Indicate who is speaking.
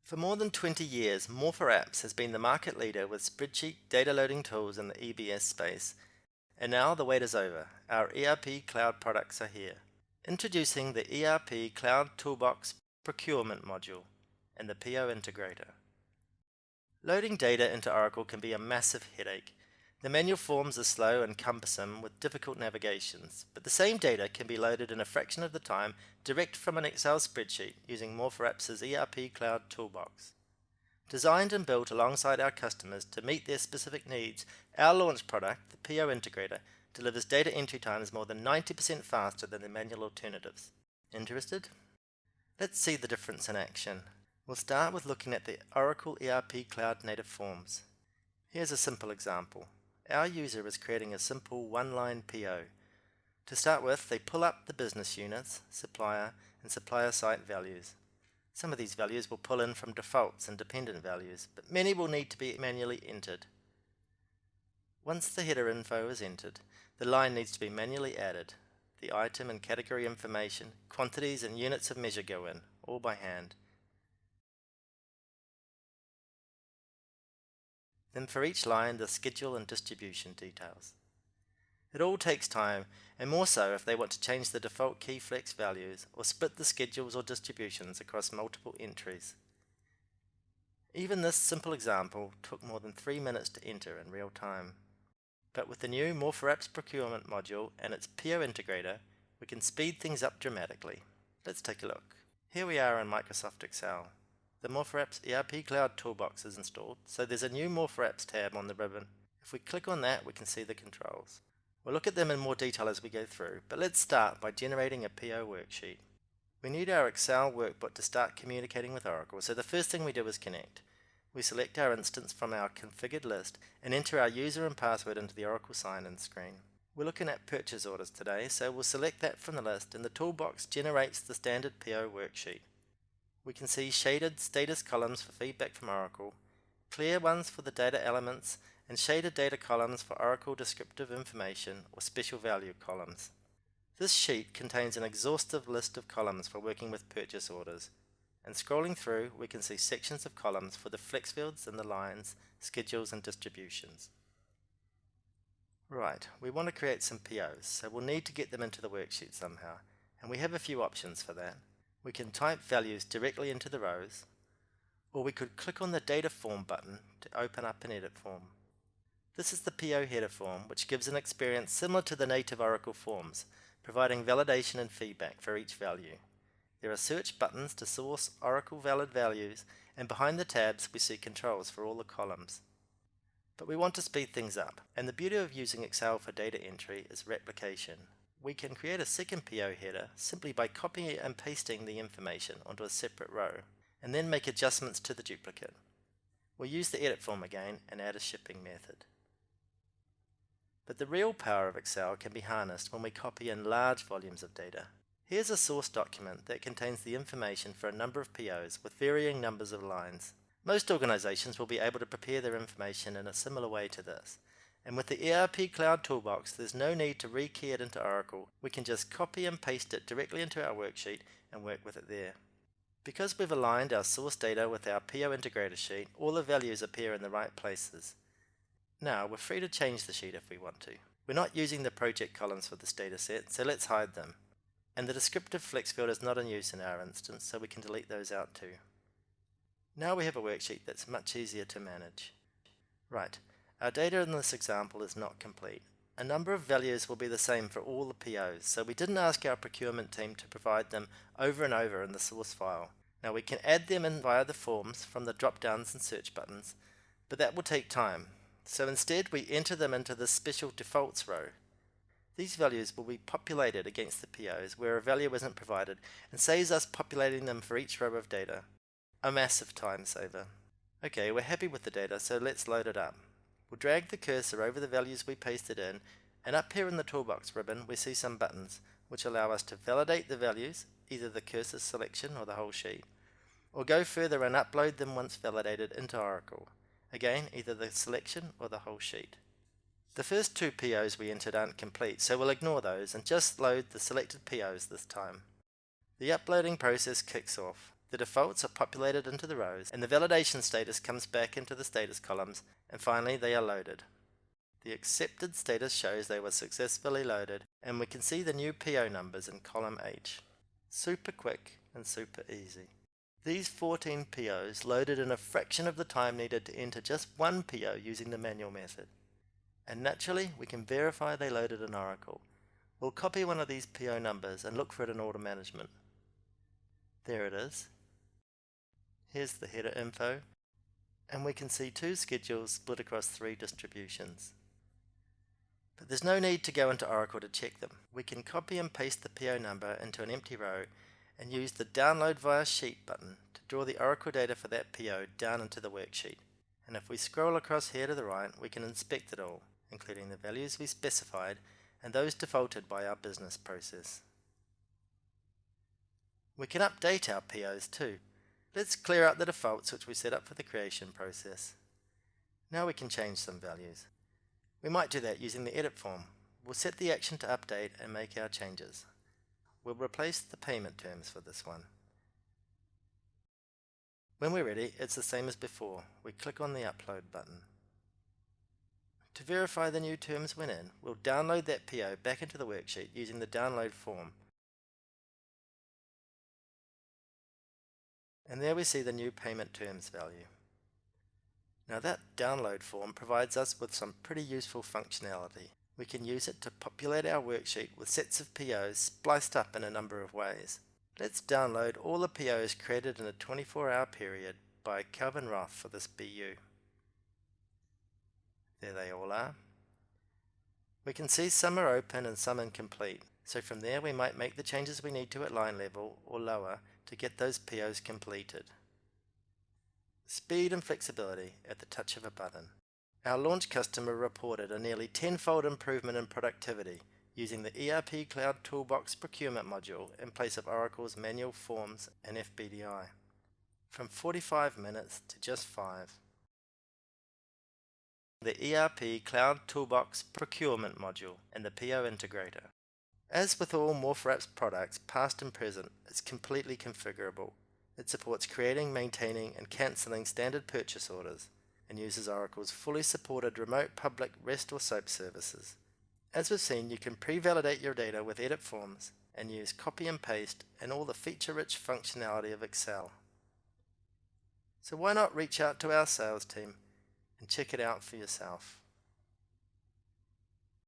Speaker 1: For more than 20 years, Apps has been the market leader with spreadsheet data loading tools in the EBS space. And now the wait is over. Our ERP Cloud products are here. Introducing the ERP Cloud Toolbox Procurement module and the PO Integrator. Loading data into Oracle can be a massive headache. The manual forms are slow and cumbersome with difficult navigations, but the same data can be loaded in a fraction of the time direct from an Excel spreadsheet using Apps' ERP Cloud Toolbox. Designed and built alongside our customers to meet their specific needs, our launch product, the PO Integrator, delivers data entry times more than 90% faster than the manual alternatives. Interested? Let's see the difference in action. We'll start with looking at the Oracle ERP Cloud native forms. Here's a simple example. Our user is creating a simple one-line PO. To start with, they pull up the business units, supplier, and supplier site values. Some of these values will pull in from defaults and dependent values, but many will need to be manually entered. Once the header info is entered, the line needs to be manually added. The item and category information, quantities and units of measure go in, all by hand. Then for each line, the schedule and distribution details. It all takes time, and more so if they want to change the default key flex values or split the schedules or distributions across multiple entries. Even this simple example took more than 3 minutes to enter in real time. But with the new Apps Procurement module and its PO Integrator, we can speed things up dramatically. Let's take a look. Here we are in Microsoft Excel. The Apps ERP Cloud Toolbox is installed, so there's a new Apps tab on the ribbon. If we click on that, we can see the controls. We'll look at them in more detail as we go through, but let's start by generating a PO worksheet. We need our Excel workbook to start communicating with Oracle, so the first thing we do is connect. We select our instance from our configured list and enter our user and password into the Oracle sign-in screen. We're looking at purchase orders today, so we'll select that from the list and the toolbox generates the standard PO worksheet. We can see shaded status columns for feedback from Oracle, clear ones for the data elements, and shaded data columns for Oracle descriptive information or special value columns. This sheet contains an exhaustive list of columns for working with purchase orders, and scrolling through we can see sections of columns for the flex fields and the lines, schedules and distributions. Right, we want to create some POs, so we'll need to get them into the worksheet somehow, and we have a few options for that. We can type values directly into the rows, or we could click on the Data Form button to open up an edit form. This is the PO header form, which gives an experience similar to the native Oracle forms, providing validation and feedback for each value. There are search buttons to source Oracle valid values, and behind the tabs we see controls for all the columns. But we want to speed things up, and the beauty of using Excel for data entry is replication. We can create a second PO header simply by copying and pasting the information onto a separate row, and then make adjustments to the duplicate. We'll use the edit form again and add a shipping method. But the real power of Excel can be harnessed when we copy in large volumes of data. Here's a source document that contains the information for a number of POs with varying numbers of lines. Most organizations will be able to prepare their information in a similar way to this. And with the ERP Cloud Toolbox, there's no need to rekey it into Oracle. We can just copy and paste it directly into our worksheet and work with it there. Because we've aligned our source data with our PO Integrator sheet, all the values appear in the right places. Now we're free to change the sheet if we want to. We're not using the project columns for this data set, so let's hide them. And the descriptive flex field is not in use in our instance, so we can delete those out too. Now we have a worksheet that's much easier to manage. Right. Our data in this example is not complete. A number of values will be the same for all the POs, so we didn't ask our procurement team to provide them over and over in the source file. Now we can add them in via the forms from the drop-downs and search buttons, but that will take time. So instead we enter them into the special defaults row. These values will be populated against the POs where a value isn't provided and saves us populating them for each row of data. A massive time saver. Okay, we're happy with the data, so let's load it up. We'll drag the cursor over the values we pasted in, and up here in the Toolbox ribbon we see some buttons which allow us to validate the values, either the cursor selection or the whole sheet, or go further and upload them once validated into Oracle. Again, either the selection or the whole sheet. The first two POs we entered aren't complete, so we'll ignore those and just load the selected POs this time. The uploading process kicks off. The defaults are populated into the rows, and the validation status comes back into the status columns, and finally they are loaded. The accepted status shows they were successfully loaded, and we can see the new PO numbers in column H. Super quick and super easy. These 14 POs loaded in a fraction of the time needed to enter just one PO using the manual method. And naturally, we can verify they loaded in Oracle. We'll copy one of these PO numbers and look for it in order management. There it is. Here's the header info, and we can see 2 schedules split across 3 distributions. But there's no need to go into Oracle to check them. We can copy and paste the PO number into an empty row and use the Download via Sheet button to draw the Oracle data for that PO down into the worksheet. And if we scroll across here to the right, we can inspect it all, including the values we specified and those defaulted by our business process. We can update our POs too. Let's clear out the defaults which we set up for the creation process. Now we can change some values. We might do that using the edit form. We'll set the action to update and make our changes. We'll replace the payment terms for this one. When we're ready, it's the same as before. We click on the upload button. To verify the new terms went in, we'll download that PO back into the worksheet using the download form. And there we see the new payment terms value. Now that download form provides us with some pretty useful functionality. We can use it to populate our worksheet with sets of POs spliced up in a number of ways. Let's download all the POs created in a 24-hour period by Calvin Roth for this BU. There they all are. We can see some are open and some incomplete, so from there we might make the changes we need to at line level or lower to get those POs completed. Speed and flexibility at the touch of a button. Our launch customer reported a nearly 10-fold improvement in productivity using the ERP Cloud Toolbox Procurement module in place of Oracle's manual forms and FBDI, from 45 minutes to just 5. The ERP Cloud Toolbox Procurement module and the PO integrator. As with all MorphWrap's products, past and present, it's completely configurable. It supports creating, maintaining, and cancelling standard purchase orders, and uses Oracle's fully supported remote public REST or SOAP services. As we've seen, you can pre-validate your data with edit forms and use copy and paste and all the feature-rich functionality of Excel. So why not reach out to our sales team and check it out for yourself?